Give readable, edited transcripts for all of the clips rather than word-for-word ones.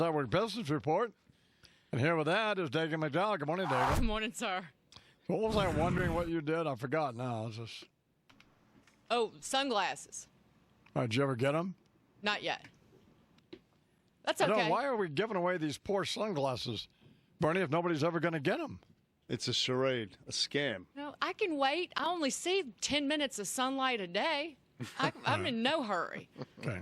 Our business report. And here with that is Dagan McDowell. Good morning, Dagan. Good morning, sir. What was I wondering what you did? I forgot now. Oh, sunglasses. Did you ever get them? Not yet. That's okay. No, why are we giving away these poor sunglasses, Bernie, if nobody's ever going to get them? It's a charade, a scam. No, I can wait. I only see 10 minutes of sunlight a day. I'm in no hurry. Okay.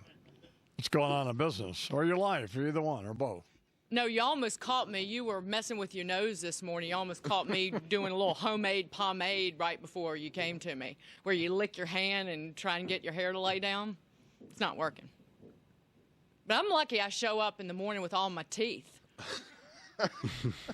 What's going on in business or your life, either one or both? No, you almost caught me. You were messing with your nose this morning. You almost caught me doing a little homemade pomade right before you came to me, where you lick your hand and try and get your hair to lay down. It's not working. But I'm lucky I show up in the morning with all my teeth.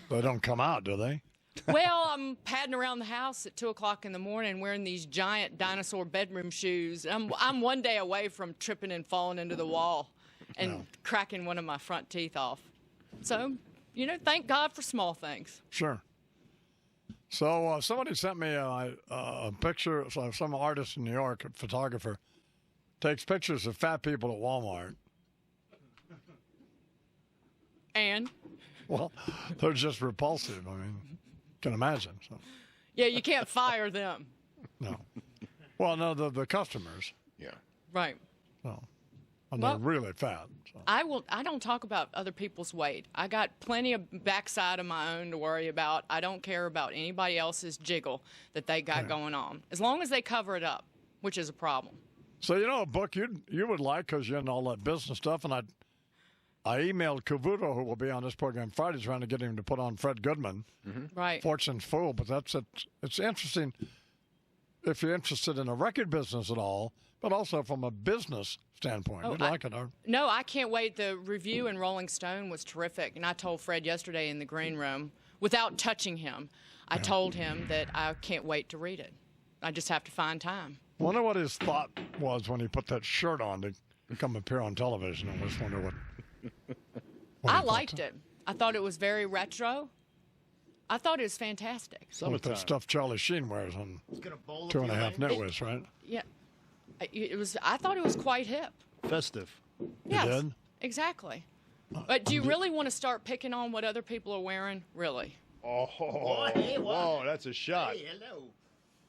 They don't come out, do they? Well, I'm padding around the house at 2 o'clock in the morning wearing these giant dinosaur bedroom shoes. I'm one day away from tripping and falling into the wall and cracking one of my front teeth off. So, thank God for small things. Sure. So somebody sent me a picture. So some artist in New York, a photographer, takes pictures of fat people at Walmart. And? Well, they're just repulsive. I mean, you can imagine. So. Yeah, you can't fire them. No. Well, no, the customers. Yeah. Right. No. And they're really fat. So. I don't talk about other people's weight. I got plenty of backside of my own to worry about. I don't care about anybody else's jiggle that they got going on, as long as they cover it up, which is a problem. So, a book you would like, because you're in all that business stuff, and I emailed Cavuto, who will be on this program Friday, trying to get him to put on Fred Goodman. Mm-hmm. Right. Fortune's Fool, but that's it. It's interesting if you're interested in a record business at all, but also from a business standpoint. You'd like it, or? No, I can't wait. The review in Rolling Stone was terrific, and I told Fred yesterday in the green room, without touching him, I told him that I can't wait to read it. I just have to find time. I wonder what his thought was when he put that shirt on to come appear on television. I just wonder what I liked it. I thought it was very retro. I thought it was fantastic. With that stuff Charlie Sheen wears on 2.5 Nitwits, right? Yeah. It was. I thought it was quite hip. Festive. Yes, You did? Exactly. But do you really want to start picking on what other people are wearing? Really? Oh, whoa, that's a shot. Hey, hello.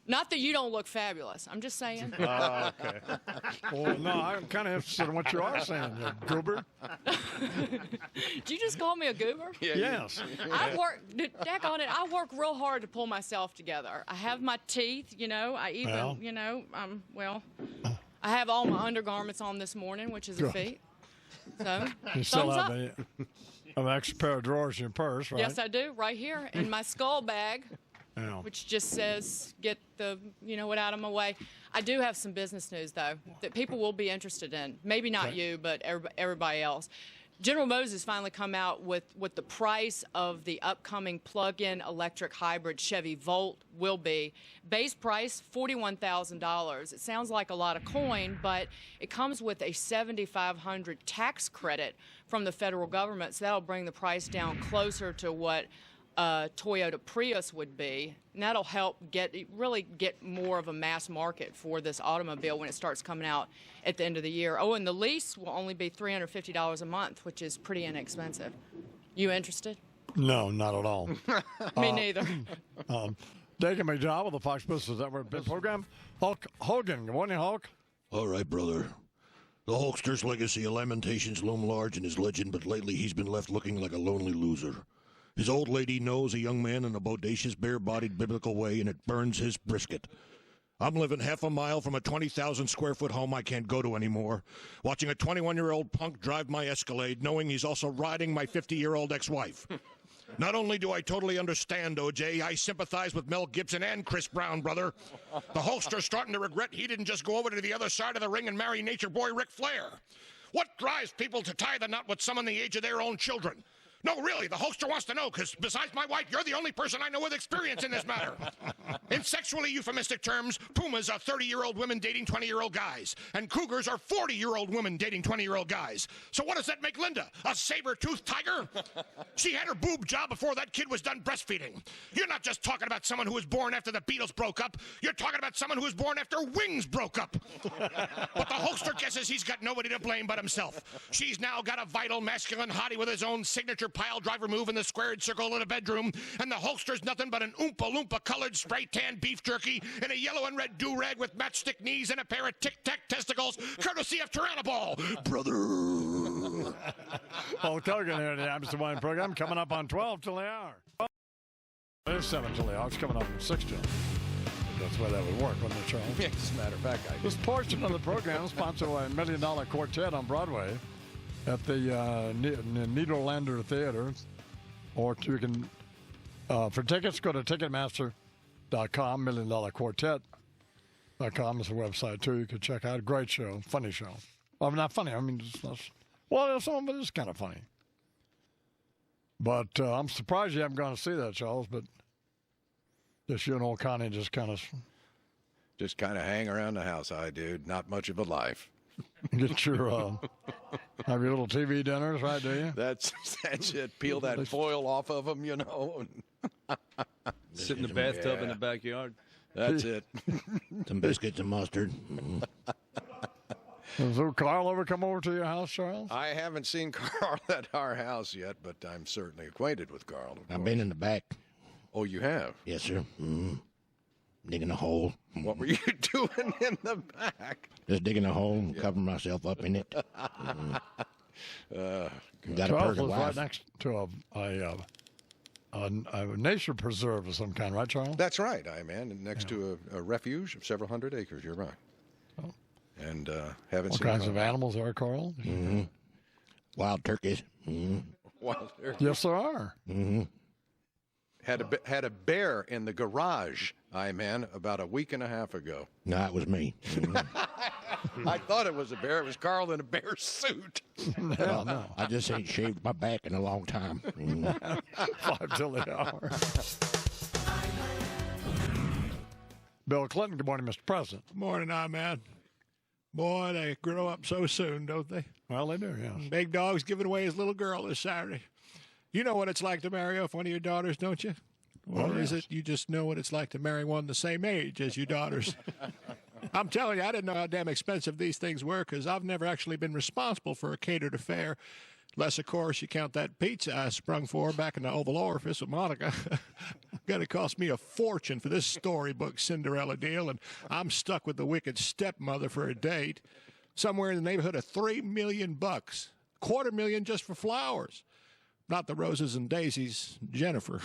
Not that you don't look fabulous. I'm just saying. Okay. Well, no, I'm kind of interested in what you are saying, you goober. Did you just call me a goober? Yes. I work, daggone it, I work real hard to pull myself together. I have my teeth, I even, I have all my undergarments on this morning, which is a feat. So, You still thumbs have up. an extra pair of drawers in your purse, right? Yes, I do, right here in my skull bag, Yeah. which just says, get the, what out of my way. I do have some business news, though, that people will be interested in. Maybe not you, but everybody else. General Motors has finally come out with what the price of the upcoming plug-in electric hybrid Chevy Volt will be. Base price, $41,000. It sounds like a lot of coin, but it comes with a $7,500 tax credit from the federal government, so that'll bring the price down closer to what Toyota Prius would be, and that'll help really get more of a mass market for this automobile when it starts coming out at the end of the year. Oh, and the lease will only be $350 a month, which is pretty inexpensive. You interested? No, not at all. Me neither. Dagan McDowell with the Fox Business Network program. Hulk Hogan. Good morning, Hulk. All right, brother. The Hulkster's legacy of lamentations loom large in his legend, but lately he's been left looking like a lonely loser. His old lady knows a young man in a bodacious, bare-bodied biblical way, and it burns his brisket. I'm living half a mile from a 20,000-square-foot home I can't go to anymore, watching a 21-year-old punk drive my Escalade, knowing he's also riding my 50-year-old ex-wife. Not only do I totally understand, OJ, I sympathize with Mel Gibson and Chris Brown, brother. The Hulkster's starting to regret he didn't just go over to the other side of the ring and marry Nature Boy Ric Flair. What drives people to tie the knot with someone the age of their own children? No, really, the Hulkster wants to know, because besides my wife, you're the only person I know with experience in this matter. In sexually euphemistic terms, pumas are 30-year-old women dating 20-year-old guys, and cougars are 40-year-old women dating 20-year-old guys. So what does that make Linda? A saber-toothed tiger? She had her boob job before that kid was done breastfeeding. You're not just talking about someone who was born after the Beatles broke up. You're talking about someone who was born after Wings broke up. But the Hulkster guesses he's got nobody to blame but himself. She's now got a vital masculine hottie with his own signature pile driver move in the squared circle in a bedroom, and the Hulkster's nothing but an Oompa Loompa colored spray tan beef jerky in a yellow and red do-rag with matchstick knees and a pair of tic-tac testicles, courtesy of Tyrannoball. Brother. Hulk Hogan here in the Imus Wine program, coming up on 12 till the hour. It is 7 till the hour. It's coming up on 6 till. That's the way that would work, wouldn't it, Charles? Yeah, as a matter of fact, This portion of the program is sponsored by $1 Million Quartet on Broadway at the Nederlander Theater. Or you can, for tickets, go to Ticketmaster.com, $1 Million Quartet.com is the website, too. You can check out. Great show. Funny show. Well, not funny. I mean, some of it is kind of funny. But I'm surprised you haven't gone to see that, Charles, but just you and old Connie just kind of hang around the house, I do. Not much of a life. get your have your little TV dinners, right? Do you? That's it. Peel that foil off of them, you know. Sit in the bathtub in the backyard. That's it. Some biscuits and mustard. Has Carl ever come over to your house, Charles? I haven't seen Carl at our house yet, but I'm certainly acquainted with Carl. I've been in the back. Oh, you have? Yes, sir. Digging a hole. What were you doing in the back? Just digging a hole and covering myself up in it. Got a Charles perfect was right wife. next to a nature preserve of some kind, right, Charles? That's right, next to a refuge of several hundred acres. You're right. Oh. And haven't What seen kinds Carl. of animals are, Carl? Mm-hmm. Wild turkeys. Mm-hmm. Wild turkey. Yes, there are. Mm-hmm. Had a bear in the garage, about a week and a half ago. No, it was me. Mm-hmm. I thought it was a bear. It was Carl in a bear suit. Hell no. I just ain't shaved my back in a long time. Mm-hmm. 5 till the hour. Bill Clinton, good morning, Mr. President. Morning, man. Boy, they grow up so soon, don't they? Well, they do, yes. Big Dog's giving away his little girl this Saturday. You know what it's like to marry off one of your daughters, don't you? Or is it you just know what it's like to marry one the same age as your daughters? I'm telling you, I didn't know how damn expensive these things were because I've never actually been responsible for a catered affair. Unless, of course, you count that pizza I sprung for back in the Oval Orifice with Monica. Going to cost me a fortune for this storybook Cinderella deal, and I'm stuck with the wicked stepmother for a date. Somewhere in the neighborhood of $3 million. $250,000 just for flowers. Not the roses and daisies, Jennifer.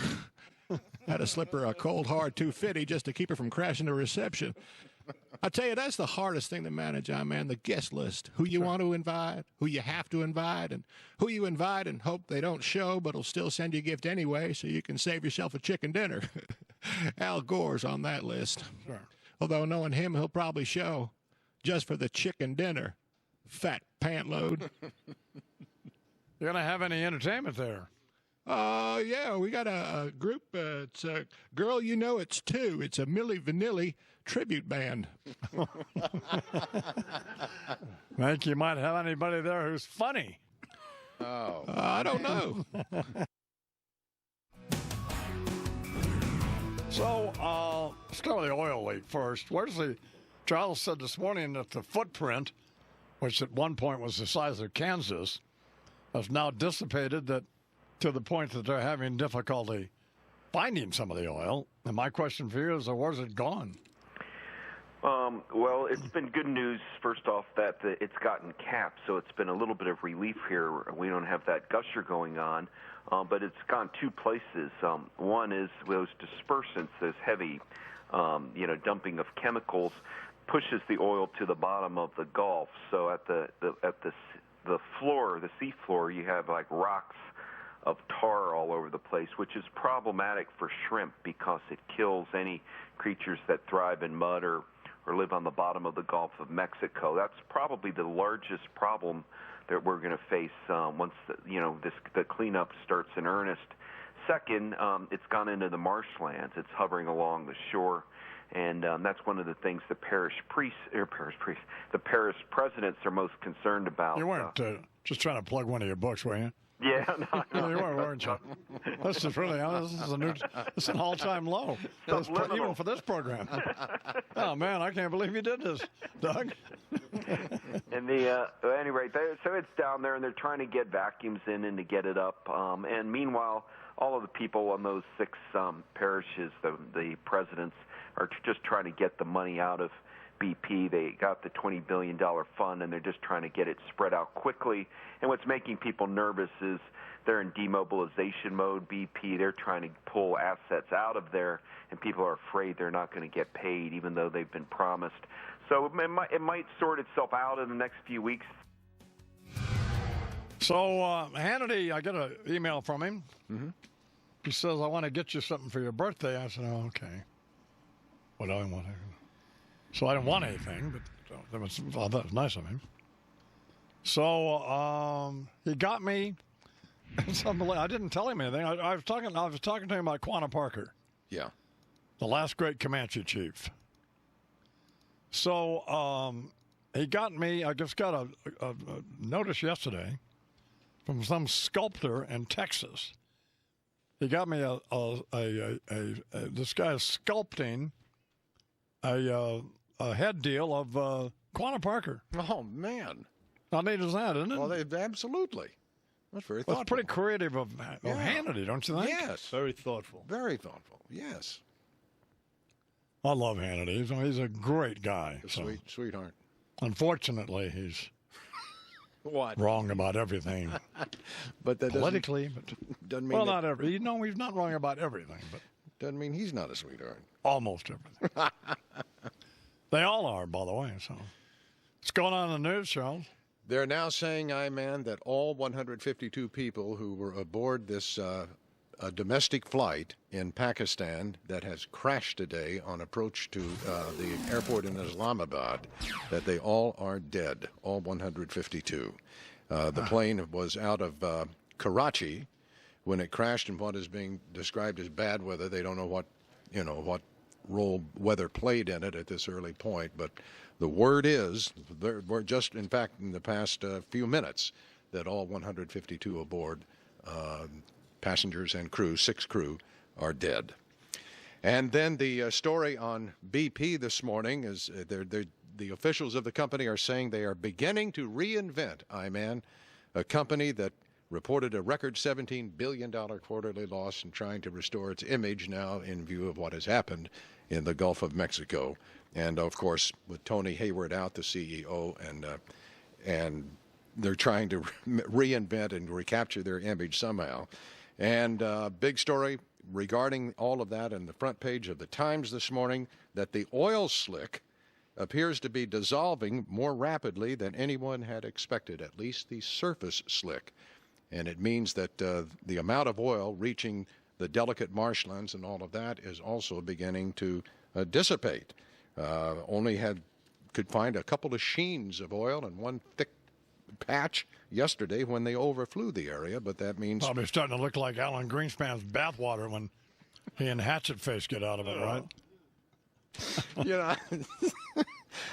Had to slip her a cold, hard 250 just to keep her from crashing the reception. I tell you, that's the hardest thing to manage, man, the guest list. Who you want to invite, who you have to invite, and who you invite and hope they don't show, but will still send you a gift anyway so you can save yourself a chicken dinner. Al Gore's on that list. Sure. Although knowing him, he'll probably show just for the chicken dinner. Fat pant load. You going to have any entertainment there? Yeah, we got a group. It's a Girl You Know It's Two. It's a Milli Vanilli tribute band. Think you might have anybody there who's funny? Oh. I don't know. So, start with the oil leak first. Charles said this morning that the footprint, which at one point was the size of Kansas, has now dissipated to the point that they're having difficulty finding some of the oil. And my question for you is, where's it gone? Well, it's been good news, first off, that it's gotten capped, so it's been a little bit of relief here. We don't have that gusher going on, but it's gone two places. One is those dispersants, this heavy, dumping of chemicals, pushes the oil to the bottom of the Gulf. So at the floor, the sea floor, you have like rocks of tar all over the place, which is problematic for shrimp because it kills any creatures that thrive in mud or live on the bottom of the Gulf of Mexico. That's probably the largest problem that we're going to face once the cleanup starts in earnest. Second, it's gone into the marshlands. It's hovering along the shore, and that's one of the things the parish presidents are most concerned about. You weren't just trying to plug one of your books, were you? Yeah, no. You weren't you? This is really this is an all-time low, even for this program. Oh man, I can't believe you did this, Doug. And at any rate, so it's down there, and they're trying to get vacuums in and to get it up. And meanwhile, all of the people on those 6 parishes, the presidents, are just trying to get the money out of BP. They got the $20 billion fund, and they're just trying to get it spread out quickly. And what's making people nervous is they're in demobilization mode, BP. They're trying to pull assets out of there, and people are afraid they're not going to get paid, even though they've been promised. So it might sort itself out in the next few weeks. So Hannity, I get an email from him. Mm-hmm. He says, I want to get you something for your birthday. I said, oh, okay. What do I want? So I didn't want anything, but that was nice of him. So he got me something. I didn't tell him anything. I was talking to him about Quanah Parker. Yeah. The last great Comanche chief. So he got me. I just got a notice yesterday from some sculptor in Texas. He got me this guy is sculpting a head deal of Quanah Parker. Oh man! How neat is that, isn't it? Well, absolutely. That's very thoughtful. That's pretty creative of Hannity, don't you think? Yes. Very thoughtful. Very thoughtful. Yes. I love Hannity. He's a great guy. Sweetheart. Unfortunately, he's what? Wrong about everything. But that politically, doesn't mean not every. You know, he's not wrong about everything, but doesn't mean he's not a sweetheart. Almost everything. They all are, by the way. So, what's going on in the news, Charles? They're now saying, man, that all 152 people who were aboard this domestic flight in Pakistan that has crashed today on approach to the airport in Islamabad, that they all are dead, all 152. The plane was out of Karachi when it crashed in what is being described as bad weather. They don't know what role weather played in it at this early point, but the word is, we're just, in fact, in the past few minutes, that all 152 aboard, passengers and crew, 6 crew, are dead. And then the story on BP this morning is the officials of the company are saying they are beginning to reinvent Iman, a company that reported a record $17 billion quarterly loss and trying to restore its image now in view of what has happened in the Gulf of Mexico. And, of course, with Tony Hayward out, the CEO, and they're trying to reinvent and recapture their image somehow. And big story regarding all of that in the front page of the Times this morning, that the oil slick appears to be dissolving more rapidly than anyone had expected, at least the surface slick. And it means that the amount of oil reaching the delicate marshlands and all of that is also beginning to dissipate. Only could find a couple of sheens of oil and one thick patch yesterday when they overflew the area, but that means probably starting to look like Alan Greenspan's bathwater when he and Hatchet Face get out of it, right?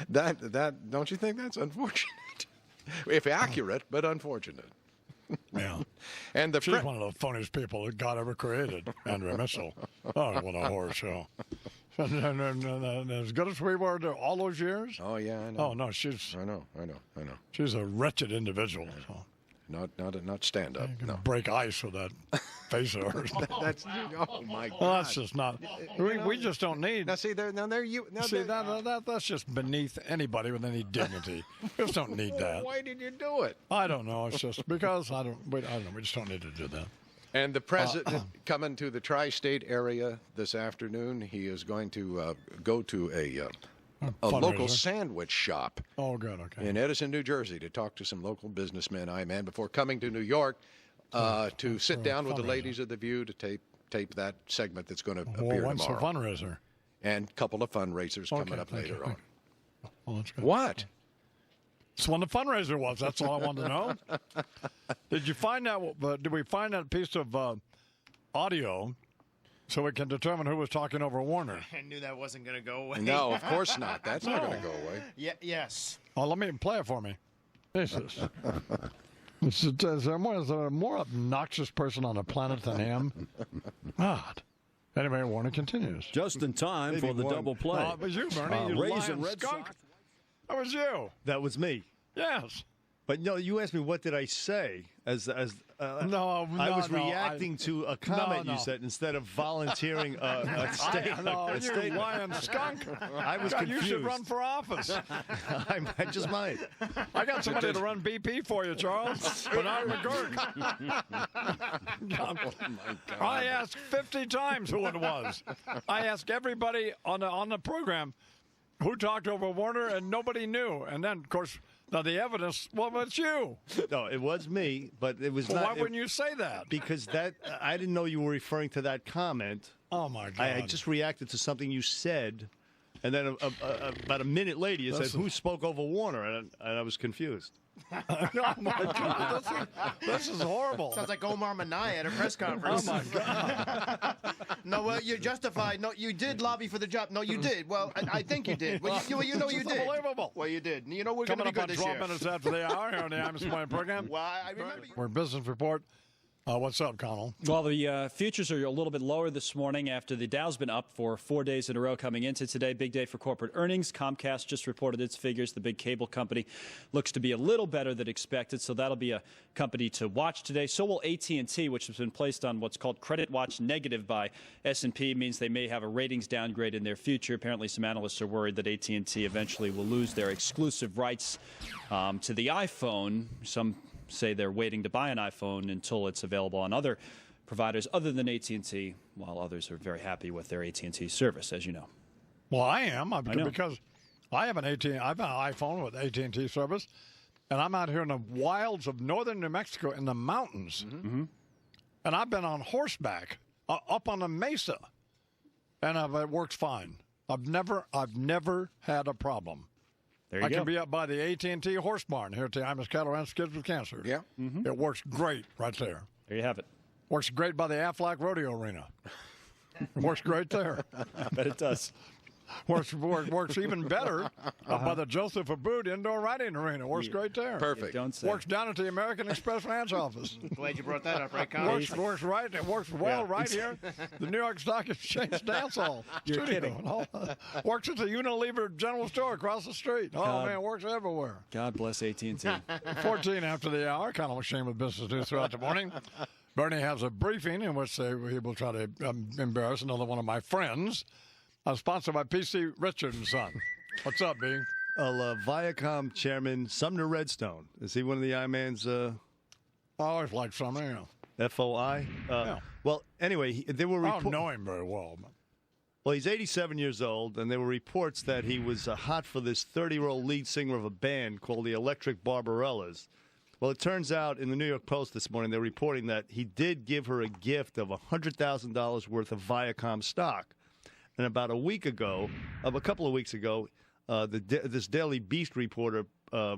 That don't you think that's unfortunate? If accurate, but unfortunate. Yeah. And she's one of the funniest people that God ever created, Andrea Mitchell. Oh, what a horror show. And as good as we were all those years. Oh yeah, I know. Oh no, she's. I know. She's a wretched individual. So. Not stand up. No. Break ice with that face of hers. That's oh my God. Well, that's just not. We just don't need. Now see there you. Now see that's just beneath anybody with any dignity. We just don't need that. Why did you do it? I don't know. It's just because I don't know. We just don't need to do that. And the president coming to the tri-state area this afternoon. He is going to go to a local sandwich shop. Oh, good. Okay. In Edison, New Jersey, to talk to some local businessmen, before coming to New York to sit down with the ladies of The View to tape that segment that's going to appear once tomorrow. A fundraiser. And a couple of fundraisers coming up later on. Well, that's good. What? It's when the fundraiser was. That's all I wanted to know. Did you find out? Did we find that piece of audio so we can determine who was talking over Warner? I knew that wasn't going to go away. No, of course not. That's not going to go away. Yes. Oh, let me play it for me. Jesus. Is there a more obnoxious person on the planet than him? God. Anyway, Warner continues. Just in time for the double play. It was you, Bernie. You Rays lying and Red skunk. Sox. That was you. That was me. Yes. But no, you asked me what did I say No, I was reacting to a comment No. you said instead of volunteering a statement. You lying skunk. I was God, confused. you should run for office. I just might. I got somebody to run BP for you, Charles. Bernard McGurk. I asked 50 times who it was. I asked everybody on the program who talked over Warner, and nobody knew. And then, of course, now the evidence, well, it's you. No, it was me, but it was Well, not. why wouldn't you say that? Because I didn't know you were referring to that comment. Oh, my God. I just reacted to something you said, and then about a minute later you said, who spoke over Warner? And I was confused. Oh, my God. This is horrible. Sounds like Omar Minaya at a press conference. Oh, my God. No, well, you're justified. No, you did lobby for the job. No, you did. Well, I think you did. Well, you know you This is did. unbelievable. Well, you did. You know we're going to Coming be up good on this 12 year. minutes after the hour here on the Imus Morning program. Well, I remember you. We're business report. What's up, Connell? Well, the futures are a little bit lower this morning after the Dow's been up for 4 days in a row coming into today. Big day for corporate earnings. Comcast just reported its figures. The big cable company looks to be a little better than expected, so that'll be a company to watch today. So will AT&T, which has been placed on what's called credit watch negative by S&P. Means they may have a ratings downgrade in their future. Apparently, some analysts are worried that AT&T eventually will lose their exclusive rights to the iPhone. Some say they're waiting to buy an iPhone until it's available on other providers other than AT&T, while others are very happy with their AT&T service, as you know. Well, I am know. because I have I have an iPhone with AT&T service, and I'm out here in the wilds of northern New Mexico in the mountains, and I've been on horseback up on a mesa, and it works fine. I've never had a problem. There you I go. can be up by the AT&T horse barn here at the Imus Cattle Ranch Kids with Cancer. Yeah. It works great right there. There you have it. Works great by the Aflac Rodeo Arena. Works great there. I bet it does. Works even better by the Joseph Abood Indoor Riding Arena. Works great there. Perfect. Don't say. Works down at the American Express Ranch office. Glad you brought that up, right, Connor? Works right. It works well right here. The New York Stock Exchange Dance Hall You're studio. kidding. And all, works at the Unilever General Store across the street. Oh God. man, works everywhere. God bless AT&T. 14 after the hour. Connell McShane with business news throughout the morning. Bernie has a briefing in which he will try to embarrass another one of my friends. Sponsored by PC Richard & Son. What's up, B? Viacom chairman Sumner Redstone. Is he one of the I-Man's I always liked Sumner, FOI? Yeah. Well, anyway, there were I don't know him very well. But Well, he's 87 years old, and there were reports that he was hot for this 30-year-old lead singer of a band called the Electric Barbarellas. Well, it turns out in the New York Post this morning, they're reporting that he did give her a gift of $100,000 worth of Viacom stock. And about a couple of weeks ago, this Daily Beast reporter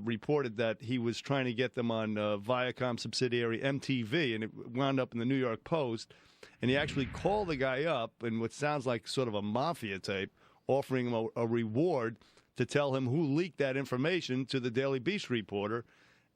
reported that he was trying to get them on Viacom subsidiary MTV, and it wound up in the New York Post. And he actually called the guy up in what sounds like sort of a mafia tape, offering him a reward to tell him who leaked that information to the Daily Beast reporter.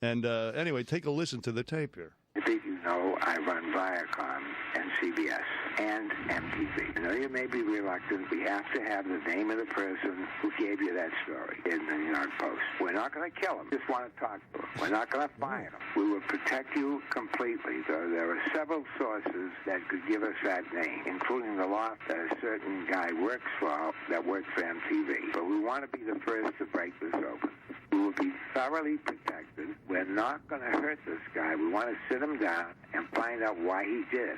And anyway, take a listen to the tape here. I think you know I run Viacom and CBS and MTV. I know you may be reluctant. We have to have the name of the person who gave you that story in the New York Post. We're not going to kill him. Just want to talk to him. We're not going to fire him. We will protect you completely. There are several sources that could give us that name, including the law that a certain guy works for MTV. But we want to be the first to break this open. We will be thoroughly protected. We're not going to hurt this guy. We want to sit him down and find out why he did it.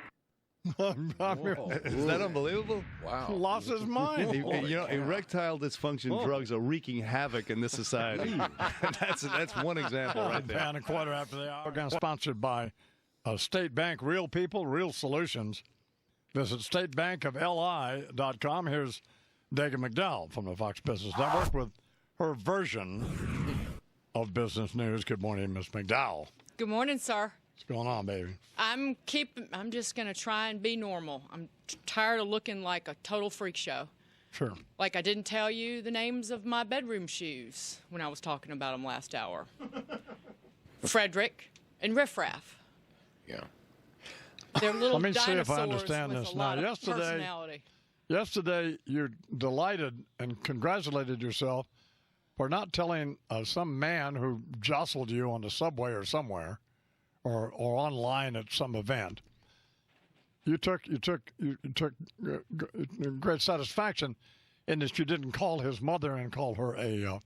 Is that unbelievable? Wow. Lost his mind. Erectile dysfunction drugs are wreaking havoc in this society. that's one example right there. And a quarter after the hour. Again, sponsored by State Bank, Real People, Real Solutions. Visit statebankofli.com. Here's Dagan McDowell from the Fox Business Network with her version of business news. Good morning, Miss McDowell. Good morning, sir. What's going on, baby? I'm just going to try and be normal. I'm tired of looking like a total freak show. Sure. Like I didn't tell you the names of my bedroom shoes when I was talking about them last hour. Frederick and Riffraff. Yeah. They're little Let me see if I dinosaurs understand with this a now. lot of personality. Yesterday, you delighted and congratulated yourself for not telling some man who jostled you on the subway or somewhere, or online at some event. You took great satisfaction in that you didn't call his mother and call her a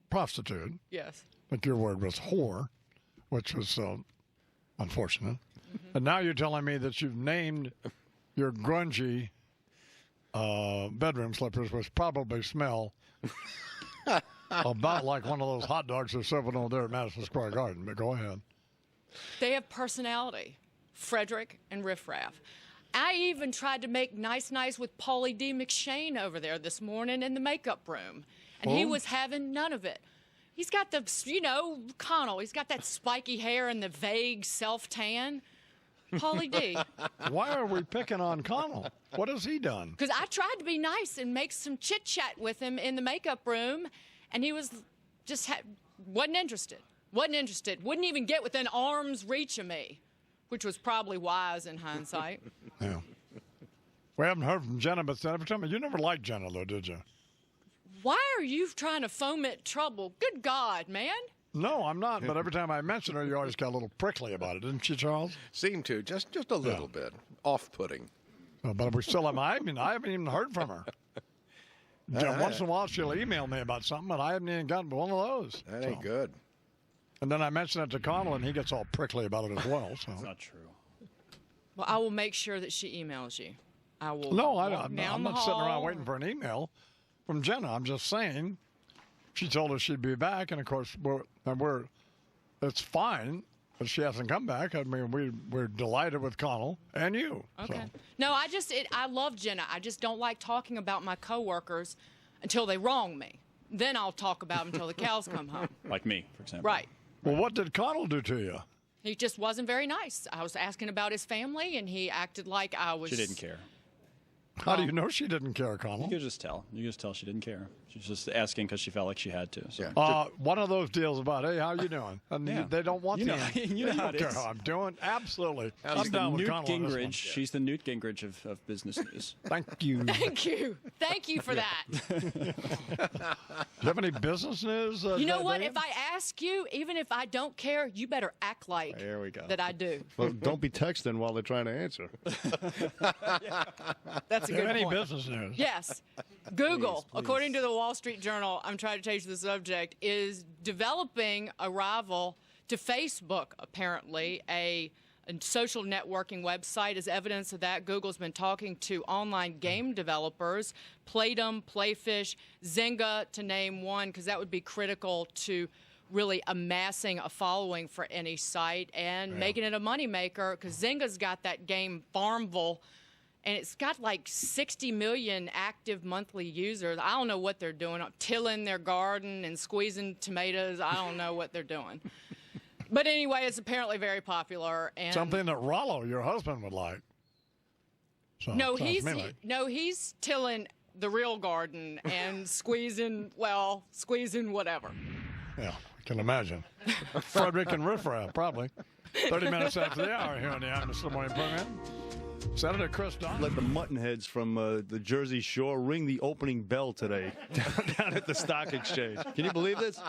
prostitute. Yes. I think your word was whore, which was unfortunate. Mm-hmm. And now you're telling me that you've named your grungy bedroom slippers, which probably smell about like one of those hot dogs they're serving over there at Madison Square Garden. But go ahead. They have personality, Frederick and Riffraff. I even tried to make nice with Paulie D. McShane over there this morning in the makeup room, and he was having none of it. He's got the, Connell, he's got that spiky hair and the vague self-tan. Paulie D. Why are we picking on Connell? What has he done? Because I tried to be nice and make some chit-chat with him in the makeup room, and he was just wasn't interested. Wouldn't even get within arm's reach of me, which was probably wise in hindsight. Yeah. We haven't heard from Jenna, but every time you never liked Jenna, though, did you? Why are you trying to foment trouble? Good God, man. No, I'm not. But every time I mention her, you always got a little prickly about it, didn't you, Charles? Seemed to, just a little bit. Off-putting. But we still have, I haven't even heard from her. Once in a while, she'll email me about something, but I haven't even gotten one of those. That ain't good. And then I mention it to Connell, and he gets all prickly about it as well. So. That's not true. Well, I will make sure that she emails you. I will. No, I'm not sitting around waiting for an email from Jenna. I'm just saying she told us she'd be back, and of course, it's fine, but she hasn't come back. I mean, we're delighted with Connell and you. Okay. So. No, I love Jenna. I just don't like talking about my coworkers until they wrong me. Then I'll talk about them until the cows come home. Like me, for example. Right. Well, what did Connell do to you? He just wasn't very nice. I was asking about his family, and he acted like I was. She didn't care. How do you know she didn't care, Connell? You could just tell. You could just tell she didn't care. She was just asking because she felt like she had to. So. One of those deals about, hey, how you doing? And they don't want you know, the you know how it care is. how I'm doing. Absolutely. I'm down with Newt Connell on this one. Gingrich. She's the Newt Gingrich of business news. Thank you. Thank you. Thank you for that. Do you have any business news? You know what? If I ask you, even if I don't care, you better act like there we go. that I do. Well, don't be texting while they're trying to answer. That's a Do you good have any point. business news? Yes. Google, according to the Wall Street Journal, I'm trying to change the subject, is developing a rival to Facebook, apparently, a social networking website. As evidence of that, Google's been talking to online game developers, Playdom, Playfish, Zynga, to name one, because that would be critical to really amassing a following for any site and making it a moneymaker, because Zynga's got that game Farmville, and it's got like 60 million active monthly users. I don't know what they're doing, tilling their garden and squeezing tomatoes. I don't know what they're doing. But anyway, it's apparently very popular. And something that Rollo, your husband, would like. So, no, he's tilling the real garden and squeezing whatever. Yeah, I can imagine. Frederick and Riffraff, probably. 30 minutes after the hour here on the Imus in the Morning program. Senator Chris Don. Let the muttonheads from the Jersey Shore ring the opening bell today down at the stock exchange. Can you believe this?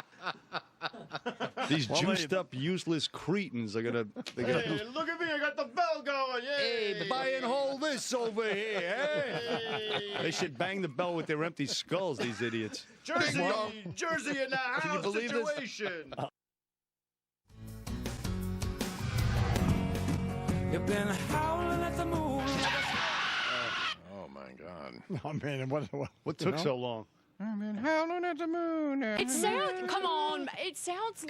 These juiced-up, useless cretins are gonna. Hey, look at me! I got the bell going! Yay! Hey, buy and hold this over here. Hey. They should bang the bell with their empty skulls. These idiots. Jersey in the house. Can you believe situation. This? You've been howling at the moon. Oh my God! I mean, what took so long? I've been howling at the moon. It sounds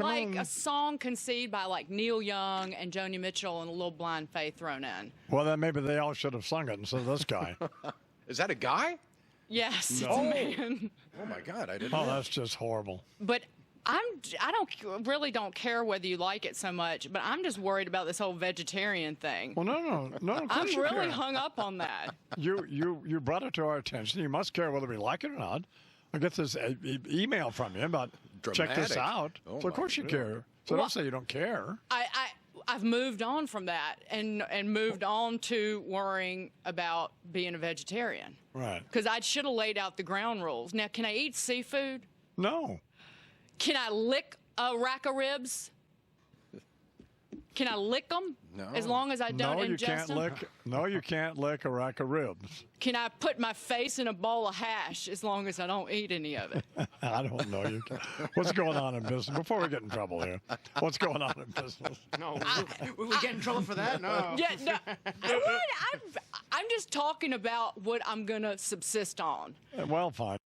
like a song conceived by like Neil Young and Joni Mitchell and a little Blind Faith thrown in. Well, then maybe they all should have sung it instead of this guy. Is that a guy? Yes, No. it's a man. Oh my God! I didn't. Oh, that's just horrible. But I really don't care whether you like it so much, but I'm just worried about this whole vegetarian thing. Well, no. Of I'm course you really care. hung up on that. You brought it to our attention. You must care whether we like it or not. I get this email from you about check this out. Oh, so of course you care. So don't say you don't care. I've moved on from that and moved on to worrying about being a vegetarian. Right. Because I should have laid out the ground rules. Now, can I eat seafood? No. Can I lick a rack of ribs? Can I lick them? No. As long as I don't ingest them? No, you can't lick a rack of ribs. Can I put my face in a bowl of hash as long as I don't eat any of it? I don't know. What's going on in business? Before we get in trouble here, what's going on in business? No, we get in trouble for that? No. Yeah, no. I'm just talking about what I'm going to subsist on. Well, fine.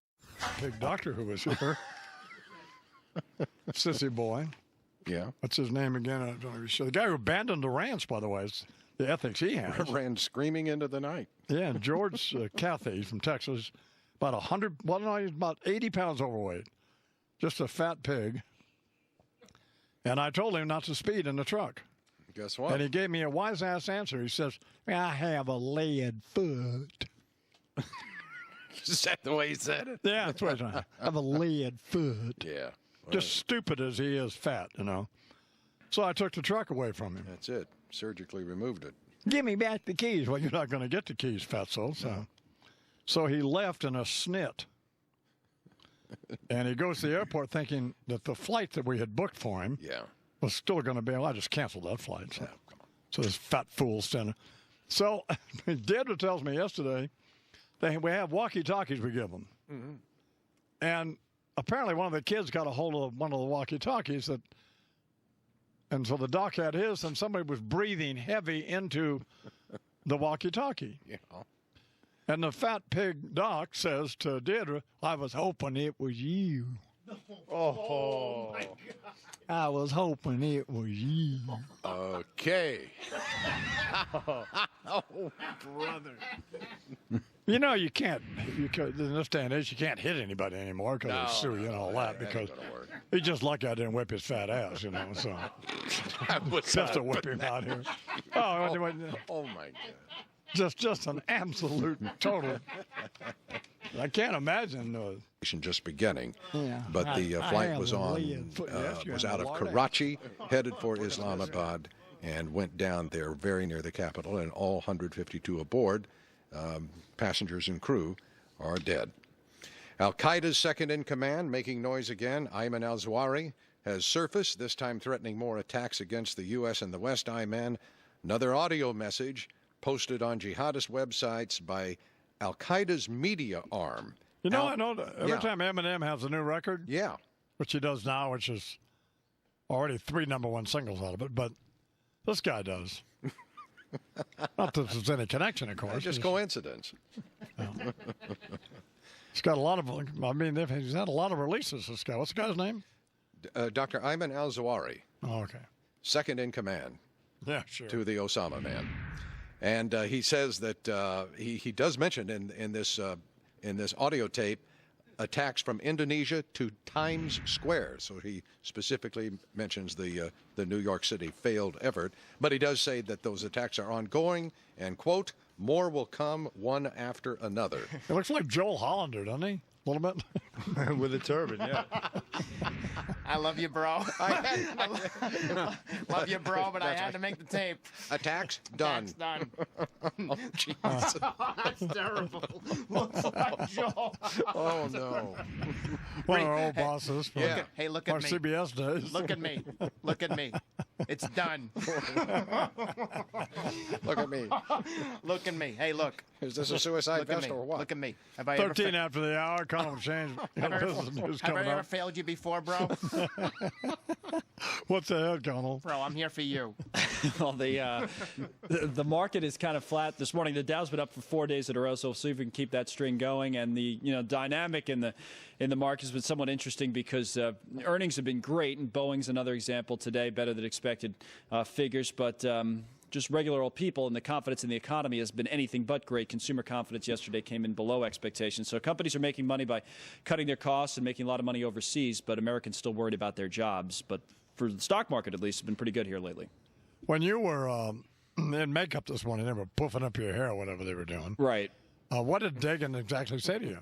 Big doctor who was here. Sissy boy. Yeah. What's his name again? I don't know. The guy who abandoned the ranch, by the way, is the ethics he has. Ran screaming into the night. Yeah, and George Cathy from Texas, about he's about 80 pounds overweight. Just a fat pig. And I told him not to speed in the truck. Guess what? And he gave me a wise-ass answer. He says, I have a lead foot. Is that the way he said it? Yeah, that's what I have a lead foot. Yeah. Just stupid as he is fat, you know. So I took the truck away from him. That's it. Surgically removed it. Give me back the keys. Well, you're not going to get the keys, fatso. So he left in a snit. And he goes to the airport thinking that the flight that we had booked for him was still going to be, I just canceled that flight. So this fat fool standing. So Deidre tells me yesterday we have walkie-talkies we give them. Mm-hmm. And apparently one of the kids got a hold of one of the walkie-talkies and so the doc had his, and somebody was breathing heavy into the walkie-talkie. Yeah. And the fat pig doc says to Deidre, I was hoping it was you. Oh, my God. I was hoping it was you. Okay. Oh, brother. You know, you can't, in this day and age, you can't hit anybody anymore because they sue you and all that because he's just lucky I didn't whip his fat ass, you know, so. Just to whip him out here. Oh, my God. Just an absolute total. I can't imagine. Just beginning, but the flight was out of Karachi, headed for Islamabad, and went down there very near the capital, and all 152 aboard, passengers and crew, are dead. Al-Qaeda's second in command, making noise again, Ayman al-Zawahiri, has surfaced, this time threatening more attacks against the U.S. and the West. Ayman, another audio message posted on jihadist websites by Al-Qaeda's media arm. You know, I know that every time Eminem has a new record, which he does now, which is already 3 #1 singles out of it, but this guy does. Not that there's any connection, of course. Just coincidence. He's got a lot of, he's had a lot of releases, this guy. What's the guy's name? Dr. Ayman al-Zawahiri. Oh, okay. Second in command. Yeah, sure. To the Osama man. And he says that he does mention in this audio tape attacks from Indonesia to Times Square. So he specifically mentions the New York City failed effort. But he does say that those attacks are ongoing and, quote, more will come one after another. It looks like Joel Hollander, doesn't he? A little bit. With a turban, yeah. I love you, bro. Love you, bro, but I had to make the tape. Attacks done. Attacks done. Oh, Jesus. That's terrible. Looks like Joel. Oh, no. One of our old bosses from Hey, look at our me. CBS days. Look at me. Look at me. It's done. Look at me. Look at me. Hey, look. Is this a suicide vest or what? Look at me. Have I 13 after the hour, Colin Change. Have I ever failed you before, bro? What's ahead, Connell? Bro, I'm here for you. Well, the market is kind of flat this morning. The Dow's been up for 4 days in a row, so we'll see if we can keep that string going. And the dynamic in the market has been somewhat interesting because earnings have been great, and Boeing's another example today, better than expected figures. But just regular old people, and the confidence in the economy has been anything but great. Consumer confidence yesterday came in below expectations. So companies are making money by cutting their costs and making a lot of money overseas, but Americans still worried about their jobs. But for the stock market, at least, it's been pretty good here lately. When you were in makeup this morning, they were poofing up your hair or whatever they were doing. Right. What did Dagan exactly say to you?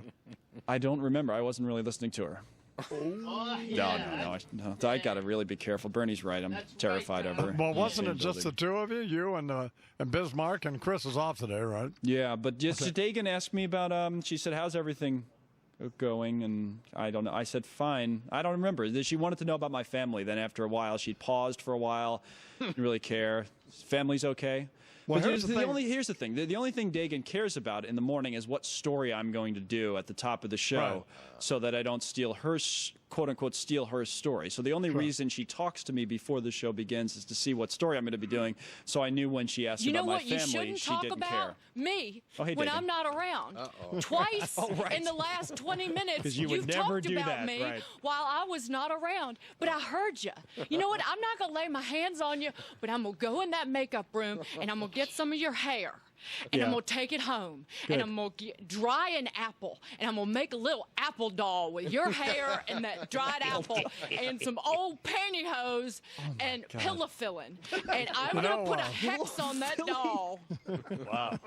I don't remember. I wasn't really listening to her. No. I got to really be careful. Bernie's right. I'm terrified of her. Well, wasn't it just the two of you? You and Bismarck, and Chris is off today, right? Yeah, but just Dagan asked me about, she said, how's everything going? And I don't know. I said, fine. I don't remember. She wanted to know about my family. Then after a while, she paused for a while. Didn't really care. Family's okay. Well, but here's the thing. The only thing Dagan cares about in the morning is what story I'm going to do at the top of the show, so that I don't steal her, quote unquote, steal her story. So the only reason she talks to me before the show begins is to see what story I'm going to be doing. So I knew when she asked about my family, you shouldn't she talk didn't about care. Me hey, when Dagan. I'm not around. Twice in the last 20 minutes, you've talked do about that, me right. while I was not around. But I heard you. You know what? I'm not going to lay my hands on you, but I'm going to go in that makeup room and I'm going to get some of your hair. And I'm going to take it home. And I'm going to dry an apple. And I'm going to make a little apple doll with your hair and that dried apple and some old pantyhose and pillow filling. And I'm going to put a hex on that doll. Wow.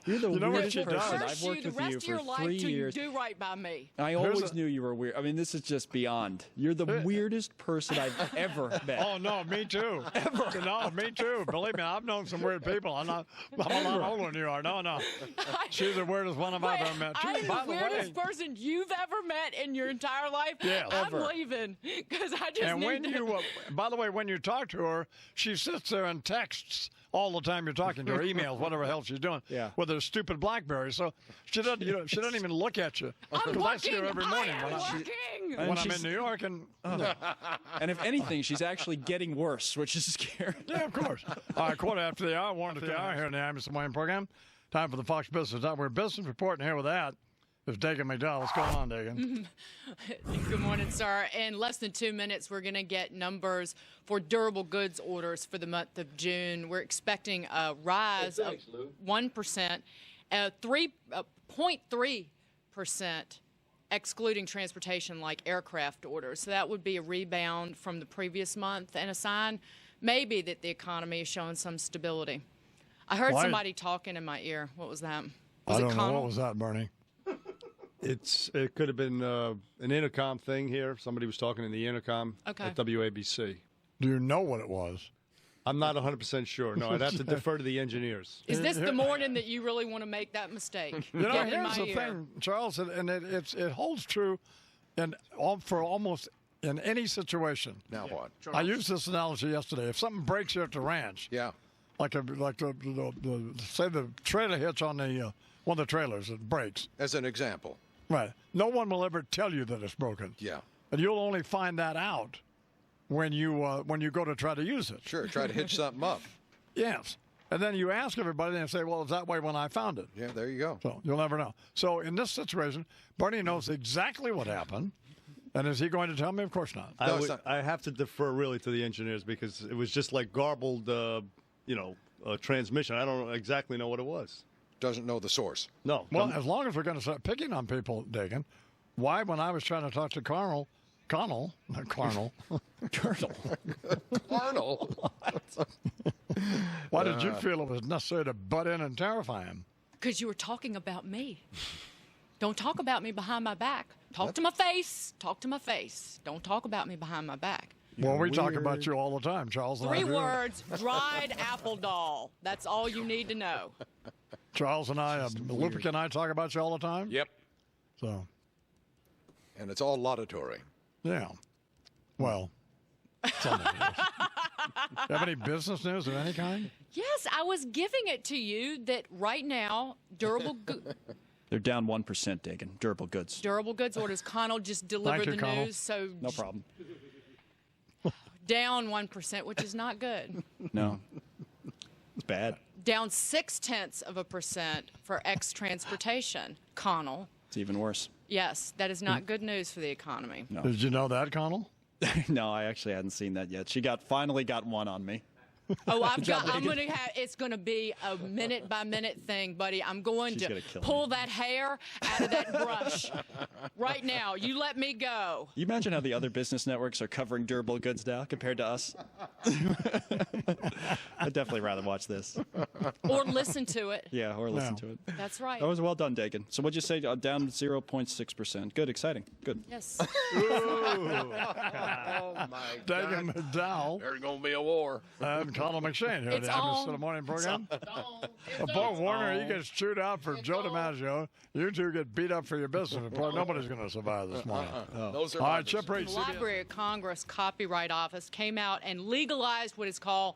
You're the weirdest person. I've Curse worked you the with rest you of your for life 3 till years. you do right by me. I always knew you were weird. I mean, this is just beyond. You're the weirdest person I've ever met. Oh, no, me too. Ever. No, me too. Believe me, I've known some weird people. I'm a lot older than you are. No. She's the weirdest one I've ever met. I'm the weirdest person you've ever met in your entire life. Yeah, I'm leaving because I just and need when to. you, by the way, when you talk to her, she sits there and texts all the time you're talking to her, emails, whatever the hell she's doing, with her stupid BlackBerry. So she doesn't, she doesn't even look at you. I'm I see her every morning when I'm in New York. And if anything, she's actually getting worse, which is scary. Yeah, of course. All right, quarter after the hour, 1 to the hour here in the Imus and Wayne program. Time for the Fox Business Hour. Business report, and here with that is Dagan McDowell. What's going on, Dagan? Good morning, sir. In less than 2 minutes, we're going to get numbers for durable goods orders for the month of June. We're expecting a rise of 1%, 3.3%, excluding transportation like aircraft orders. So that would be a rebound from the previous month and a sign maybe that the economy is showing some stability. I heard somebody talking in my ear. What was that? I don't know. What was that, Bernie? It could have been an intercom thing here. Somebody was talking in the intercom at WABC. Do you know what it was? I'm not 100% sure. No, I'd have to defer to the engineers. Is this the morning that you really want to make that mistake? You know, here's the thing, Charles, and it holds true for almost in any situation. Now what? I used this analogy yesterday. If something breaks here at the ranch, like say the trailer hitch on the one of the trailers, it breaks. As an example. Right. No one will ever tell you that it's broken. Yeah. And you'll only find that out when you go to try to use it. Sure. Try to hitch something up. Yes. And then you ask everybody and say, well, it's that way when I found it. Yeah, there you go. So you'll never know. So in this situation, Bernie knows exactly what happened. And is he going to tell me? Of course not. I have to defer really to the engineers because it was just like garbled, transmission. I don't exactly know what it was. Doesn't know the source. No. Well, as long as we're going to start picking on people, Dagan, why, when I was trying to talk to Colonel, why did you feel it was necessary to butt in and terrify him? Because you were talking about me. Don't talk about me behind my back. Talk to my face. Talk to my face. Don't talk about me behind my back. Well, we talk about you all the time, Charles. 3 words, dried apple doll. That's all you need to know. Charles and I, Lupica and I talk about you all the time? Yep. So. And it's all laudatory. Yeah. Well, some of it is. You have any business news of any kind? Yes, I was giving it to you that right now, durable goods. They're down 1%, Dagan. Durable goods. Durable goods orders. Connell just delivered the Connell. news. So no problem. Down 1%, which is not good. No. It's bad. Down 0.6% for transportation, Connell. It's even worse. Yes, that is not good news for the economy. No. Did you know that, Connell? No, I actually hadn't seen that yet. She finally got one on me. Oh, I'm going to have. It's going to be a minute by minute thing, buddy. I'm going to pull that hair out of that brush right now. You let me go. You imagine how the other business networks are covering durable goods now compared to us? I'd definitely rather watch this. Or listen to it. Yeah, or listen to it. That's right. That was well done, Dagan. So what'd you say? Down 0.6%. Good, exciting. Good. Yes. Oh, my Dagan God. McDowell. There's going to be a war. And Colin McShane here at the Imus in the Morning program. Paul Warner, he gets chewed out for Joe DiMaggio. You two get beat up for your business report. Nobody's going to survive this morning. Those are All right, Chip Reed. The Library of Congress Copyright Office came out and legalized what is called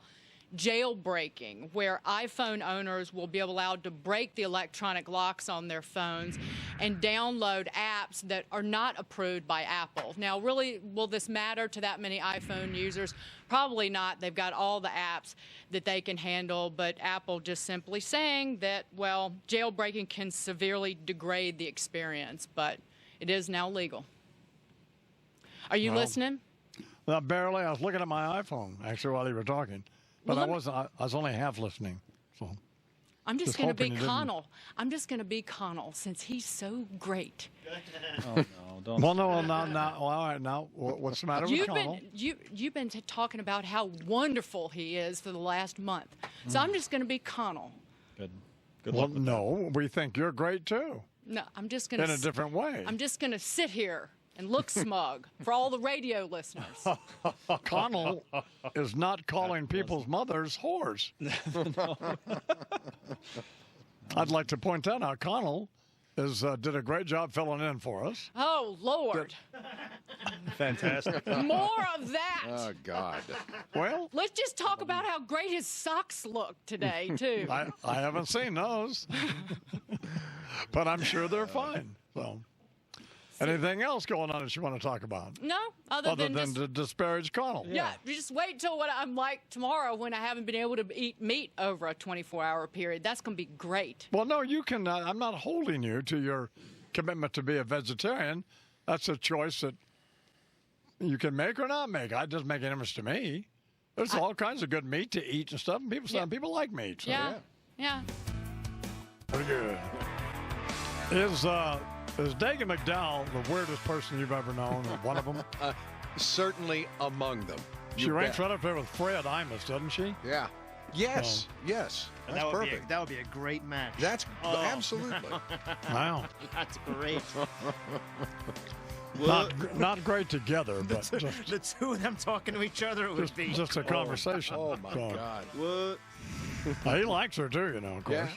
jailbreaking, where iPhone owners will be allowed to break the electronic locks on their phones and download apps that are not approved by Apple. Now, really, will this matter to that many iPhone users? Probably not. They've got all the apps that they can handle, but Apple just simply saying that, well, jailbreaking can severely degrade the experience, but it is now legal. Are you listening? Well, barely. I was looking at my iPhone, actually, while you were talking. But I was only half listening. So I'm just going to be Connell. I'm just going to be Connell since he's so great. Oh, no, don't. Well, no, all right, now, what's the matter with Connell? You've been talking about how wonderful he is for the last month. So I'm just going to be Connell. Good Well, luck with no, we think you're great, too. No, I'm just going to. In a different way. I'm just going to sit here and look smug for all the radio listeners. Connell is not calling people's mothers whores. I'd like to point that out. Connell did a great job filling in for us. Oh, Lord. Fantastic. More of that. Oh, God. Well, let's just talk about how great his socks look today, too. I haven't seen those, but I'm sure they're fine. So. Anything else going on that you want to talk about? No, other than to disparage Connell. Yeah, you just wait till what I'm like tomorrow when I haven't been able to eat meat over a 24-hour period. That's going to be great. Well, no, you can. I'm not holding you to your commitment to be a vegetarian. That's a choice that you can make or not make. I just make it difference to me. There's all kinds of good meat to eat and stuff, and people like meat. So. Yeah. Pretty good. Is Dagan McDowell the weirdest person you've ever known, or one of them? Certainly among them. She ranks right up there with Fred Imus, doesn't she? Yeah. Yes. Yes. That's perfect. That would be a great match. That's absolutely. Wow. That's great. Not great together, but the two of them talking to each other would be just a conversation. Oh my God. What? He likes her too, of course. Yeah.